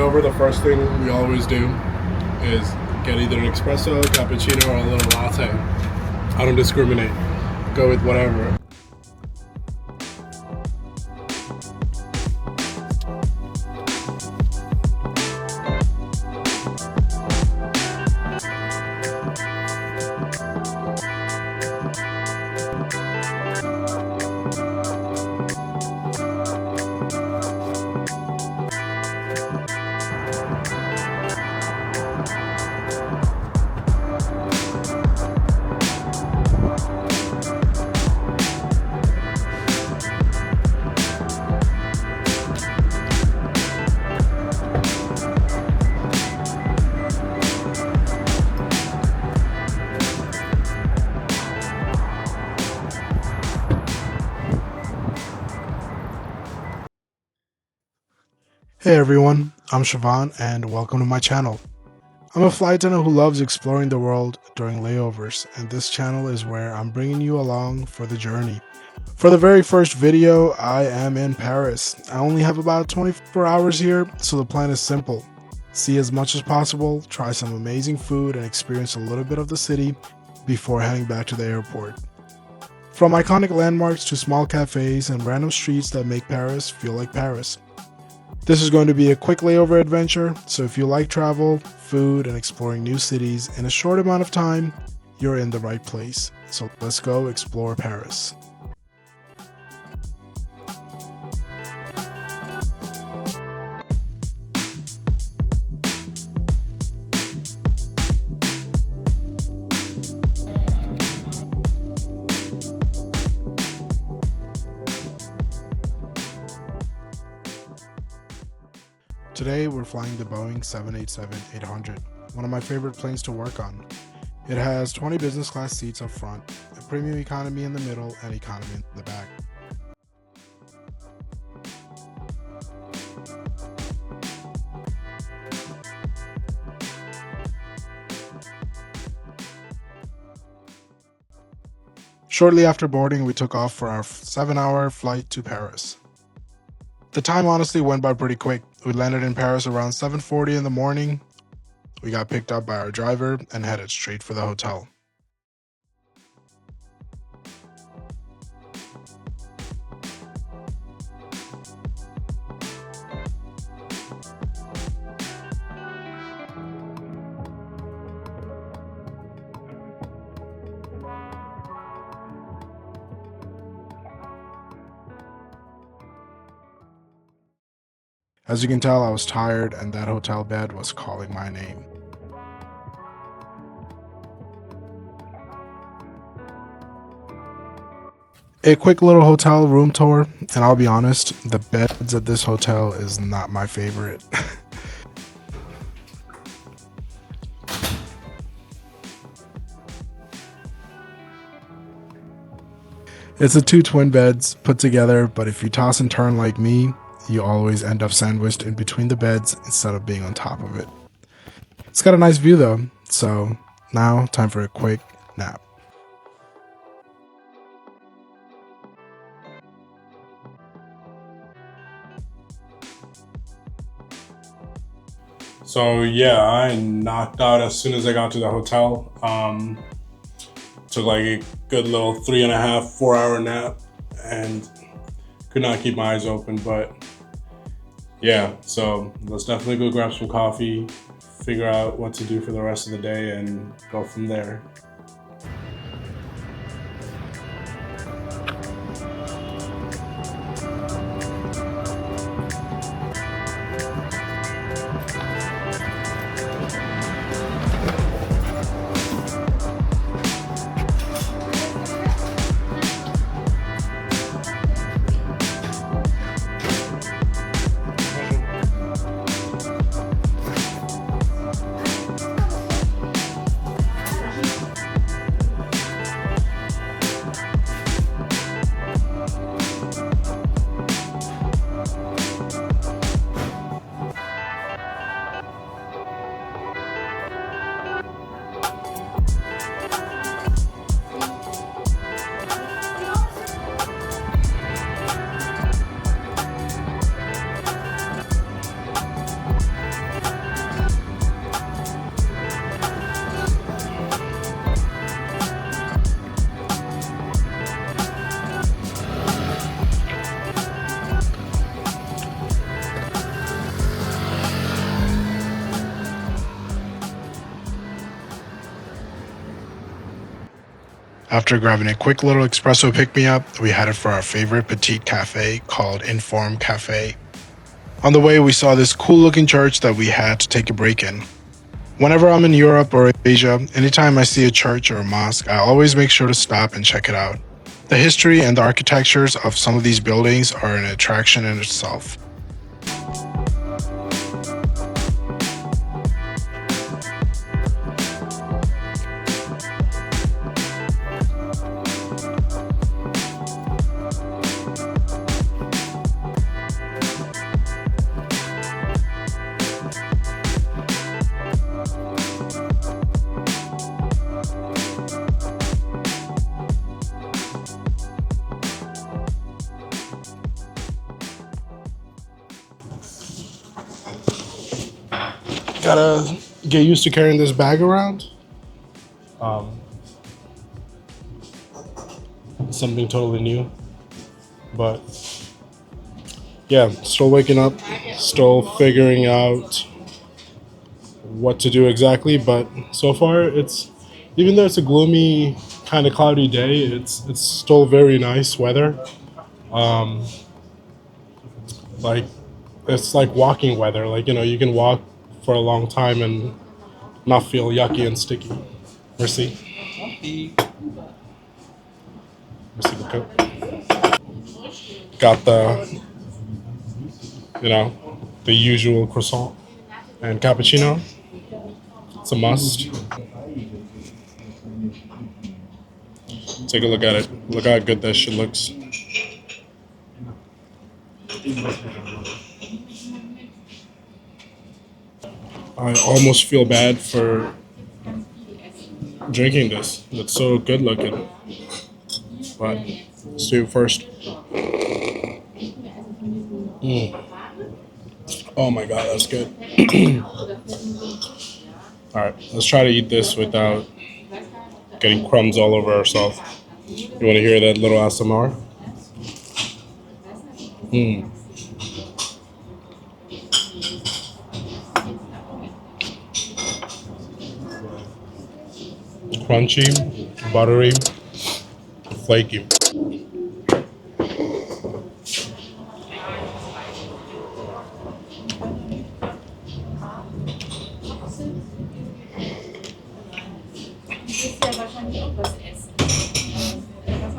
layover, the first thing we always do is get either an espresso, cappuccino, or a little latte. I don't discriminate. Go with whatever. Hey everyone, I'm Shovon and welcome to my channel. I'm a flight attendant who loves exploring the world during layovers, and this channel is where I'm bringing you along for the journey. For the very first video, I am in Paris. I only have about 24 hours here, so the plan is simple. See as much as possible, try some amazing food, and experience a little bit of the city before heading back to the airport. From iconic landmarks to small cafes and random streets that make Paris feel like Paris. This is going to be a quick layover adventure, so if you like travel, food, and exploring new cities in a short amount of time, you're in the right place. So let's go explore Paris. Today we're flying the Boeing 787-800, one of my favorite planes to work on. It has 20 business class seats up front, a premium economy in the middle, and economy in the back. Shortly after boarding, we took off for our 7-hour flight to Paris. The time honestly went by pretty quick. We landed in Paris around 7:40 in the morning. We got picked up by our driver and headed straight for the hotel. As you can tell, I was tired and that hotel bed was calling my name. A quick little hotel room tour, and I'll be honest, the beds at this hotel is not my favorite. It's the 2 twin beds put together, but if you toss and turn like me, you always end up sandwiched in between the beds instead of being on top of it. It's got a nice view though, so now time for a quick nap. So yeah, I knocked out as soon as I got to the hotel. Took like a good little 3.5-4 hour nap and could not keep my eyes open, but yeah, so let's definitely go grab some coffee, figure out what to do for the rest of the day, and go from there. After grabbing a quick little espresso pick-me-up, we headed for our favorite petite cafe called Inform Cafe. On the way, we saw this cool-looking church that we had to take a break in. Whenever I'm in Europe or Asia, anytime I see a church or a mosque, I always make sure to stop and check it out. The history and the architectures of some of these buildings are an attraction in itself. Gotta get used to carrying this bag around. Something totally new. But yeah, still waking up, still figuring out what to do exactly. But so far, even though it's a gloomy, kind of cloudy day, it's still very nice weather. Um, like it's like walking weather. Like you can walk for a long time and not feel yucky and sticky. Merci. Merci beaucoup. Got the usual croissant and cappuccino. It's a must. Take a look at it. Look how good that shit looks. I almost feel bad for drinking this. It's so good looking. But let's do it first. Oh my god, that's good. Alright, let's try to eat this without getting crumbs all over ourselves. You want to hear that little ASMR? Crunchy, buttery, flaky.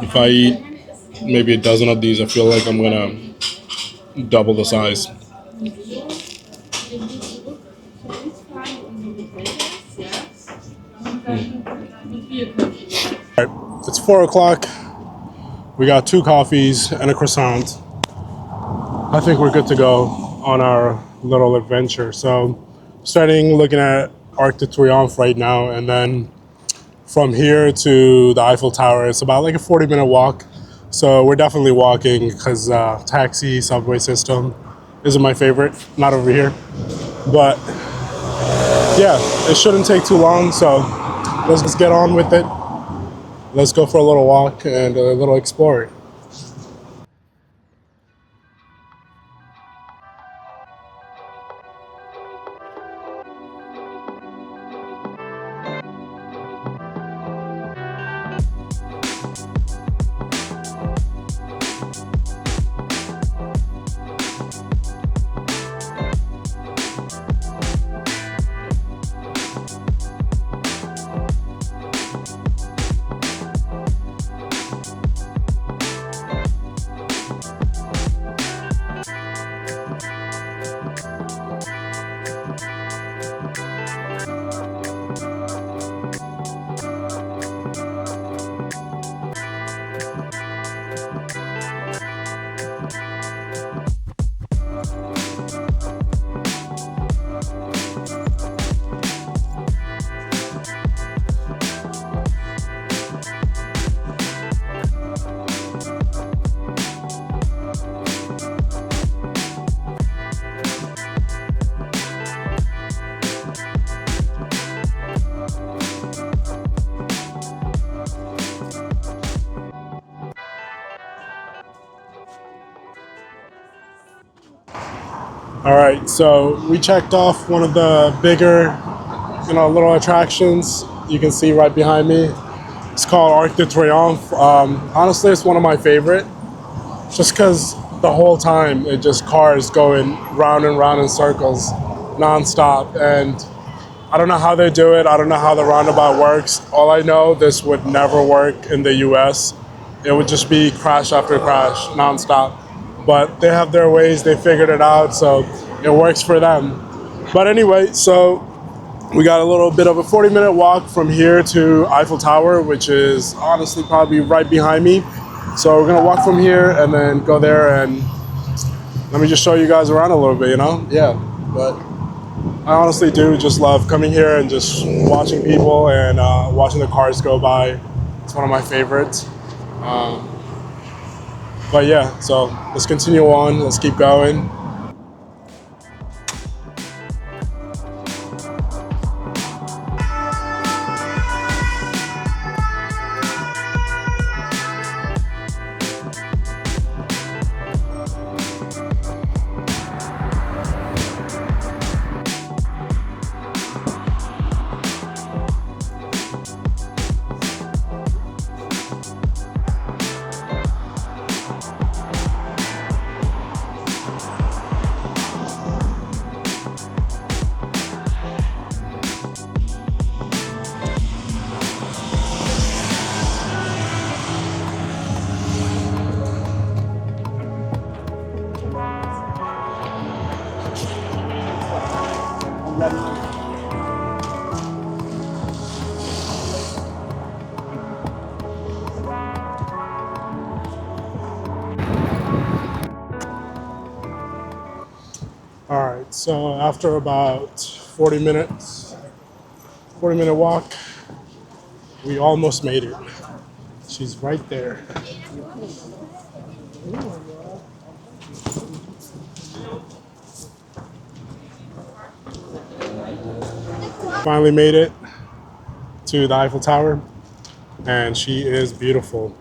If I eat maybe a dozen of these, I feel like I'm gonna double the size. Alright, it's 4 o'clock. We got 2 coffees and a croissant. I think we're good to go on our little adventure. So, starting looking at Arc de Triomphe right now, and then from here to the Eiffel Tower, it's about like a 40-minute walk. So we're definitely walking because taxi subway system isn't my favorite. Not over here, but yeah, it shouldn't take too long. So let's just get on with it. Let's go for a little walk and a little exploring. All right, so we checked off one of the bigger, little attractions. You can see right behind me. It's called Arc de Triomphe. Honestly, it's one of my favorite, just because the whole time it just cars going round and round in circles, nonstop. And I don't know how they do it. I don't know how the roundabout works. All I know, this would never work in the US. It would just be crash after crash, nonstop. But they have their ways. They figured it out, so it works for them. But anyway, so we got a little bit of a 40-minute walk from here to Eiffel Tower, which is honestly probably right behind me. So we're gonna walk from here and then go there, and let me just show you guys around a little bit, you know? Yeah, but I honestly do just love coming here and just watching people and watching the cars go by. It's one of my favorites. But yeah, so let's continue on, let's keep going. All right, so after about 40 minute walk, we almost made it. She's right there. Finally made it to the Eiffel Tower, and she is beautiful.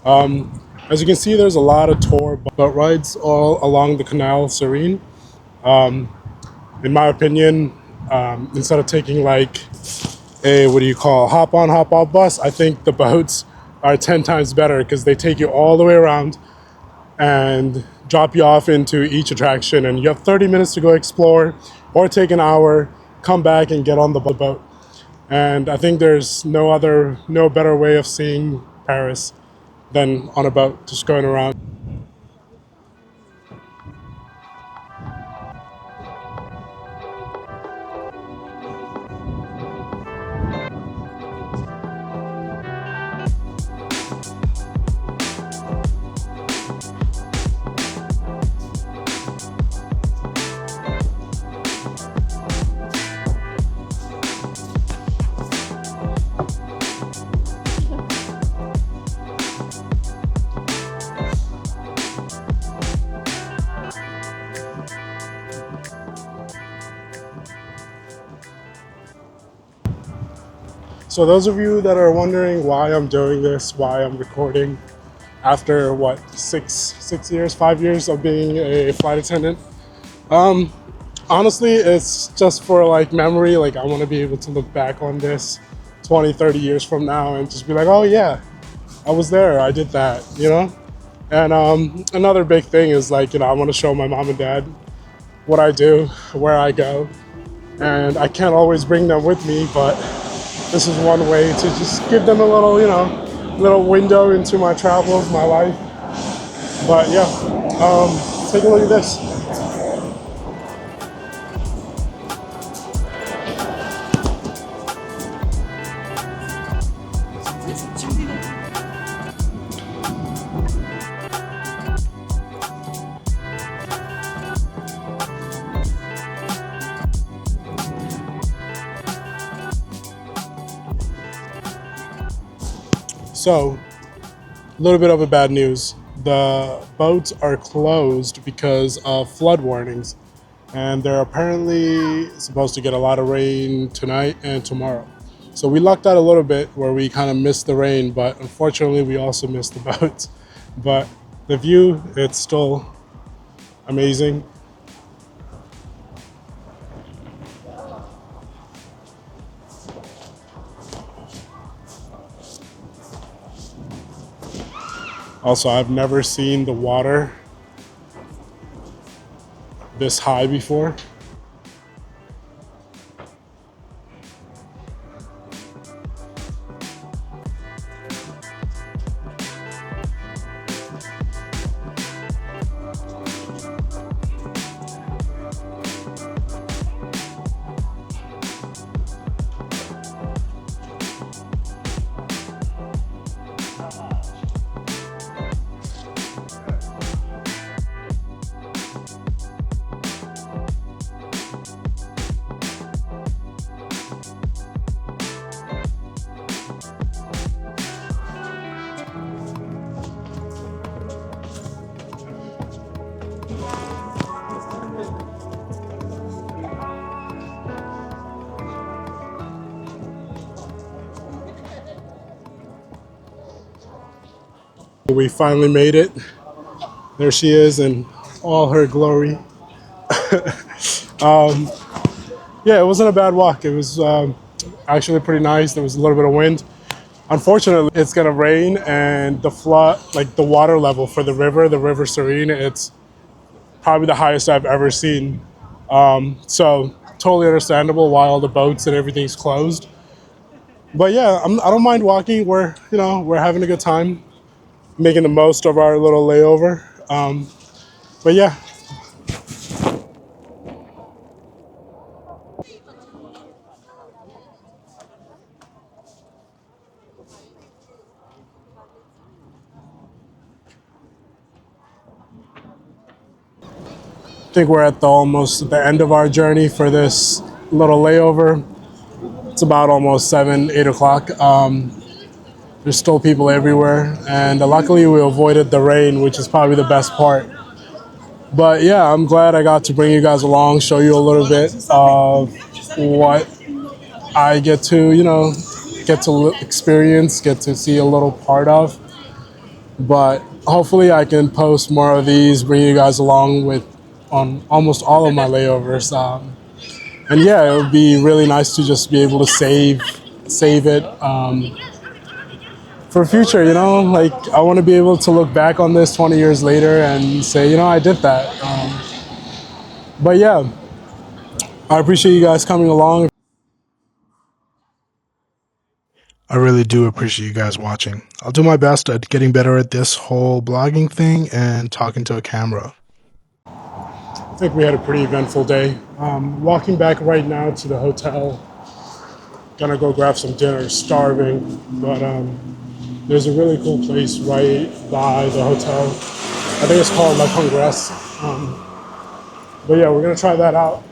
As you can see, there's a lot of tour boat rides all along the Canal Serene. In my opinion, instead of taking like a, what do you call, hop on, hop off bus, I think the boats are 10 times better because they take you all the way around and drop you off into each attraction, and you have 30 minutes to go explore or take an hour, come back and get on the boat. And I think there's no better way of seeing Paris than on a boat, just going around. So those of you that are wondering why I'm doing this, why I'm recording after what, 5 years of being a flight attendant, honestly, it's just for like memory. Like I want to be able to look back on this 20, 30 years from now and just be like, oh yeah, I was there, I did that, you know? And another big thing is like, I want to show my mom and dad what I do, where I go. And I can't always bring them with me, but this is one way to just give them a little, little window into my travels, my life. But yeah, take a look at this. So, a little bit of a bad news. The boats are closed because of flood warnings, and they're apparently supposed to get a lot of rain tonight and tomorrow. So we lucked out a little bit where we kind of missed the rain, but unfortunately we also missed the boats. But the view, it's still amazing. Also, I've never seen the water this high before. We finally made it. There she is in all her glory. Yeah, it wasn't a bad walk. It was actually pretty nice. There was a little bit of wind. Unfortunately, it's gonna rain, and the flood, like the water level for the River Serene, it's probably the highest I've ever seen. So totally understandable why all the boats and everything's closed. But yeah, I don't mind walking. We're having a good time, making the most of our little layover. But yeah, I think we're at the almost the end of our journey for this little layover. It's about almost 7, 8 o'clock. There's still people everywhere, and luckily we avoided the rain, which is probably the best part. But yeah, I'm glad I got to bring you guys along, show you a little bit of what I get to, get to experience, get to see a little part of. But hopefully I can post more of these, bring you guys along with on almost all of my layovers. And yeah, it would be really nice to just be able to save it for future. Like I want to be able to look back on this 20 years later and say, I did that. But yeah, I appreciate you guys coming along. I really do appreciate you guys watching. I'll do my best at getting better at this whole blogging thing and talking to a camera. I think we had a pretty eventful day. Walking back right now to the hotel. Gonna go grab some dinner, starving. But there's a really cool place right by the hotel. I think it's called Leongress. But yeah, we're gonna try that out.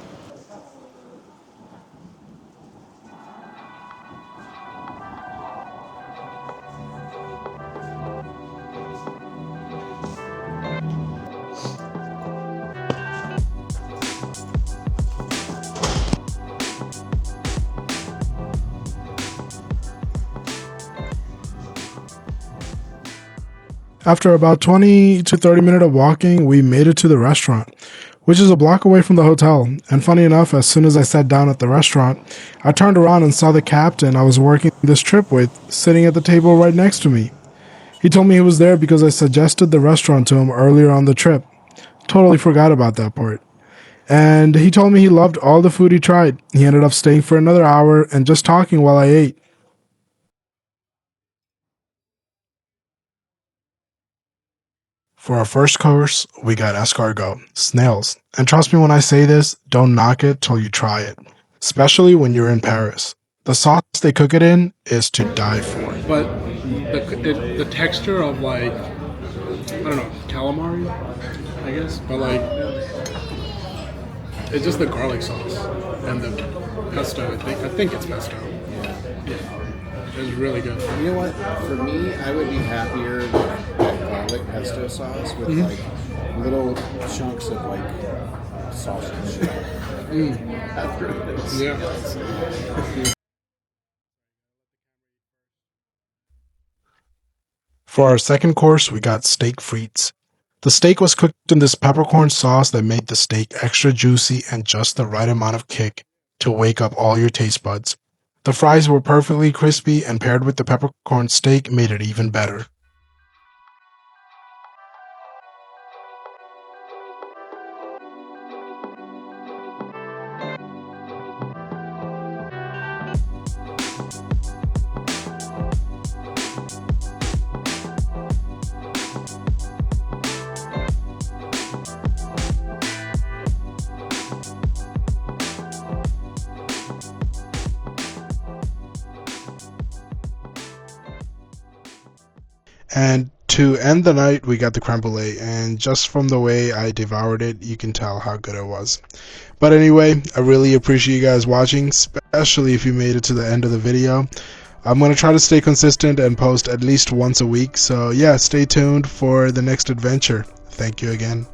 After about 20 to 30 minutes of walking, we made it to the restaurant, which is a block away from the hotel. And funny enough, as soon as I sat down at the restaurant, I turned around and saw the captain I was working this trip with sitting at the table right next to me. He told me he was there because I suggested the restaurant to him earlier on the trip. Totally forgot about that part. And he told me he loved all the food he tried. He ended up staying for another hour and just talking while I ate. For our first course, we got escargot, snails. And trust me when I say this, don't knock it till you try it. Especially when you're in Paris. The sauce they cook it in is to die for. But the texture of like, I don't know, calamari, I guess. But like, it's just the garlic sauce and the pesto. I think it's pesto. Yeah. It's really good. You know what? For me, I would be happier with that garlic pesto sauce with like little chunks of like sausage. That's really nice. Yeah. For our second course, we got steak frites. The steak was cooked in this peppercorn sauce that made the steak extra juicy and just the right amount of kick to wake up all your taste buds. The fries were perfectly crispy and paired with the peppercorn steak made it even better. And to end the night, we got the creme brulee, and just from the way I devoured it, you can tell how good it was. But anyway, I really appreciate you guys watching, especially if you made it to the end of the video. I'm going to try to stay consistent and post at least once a week, so yeah, stay tuned for the next adventure. Thank you again.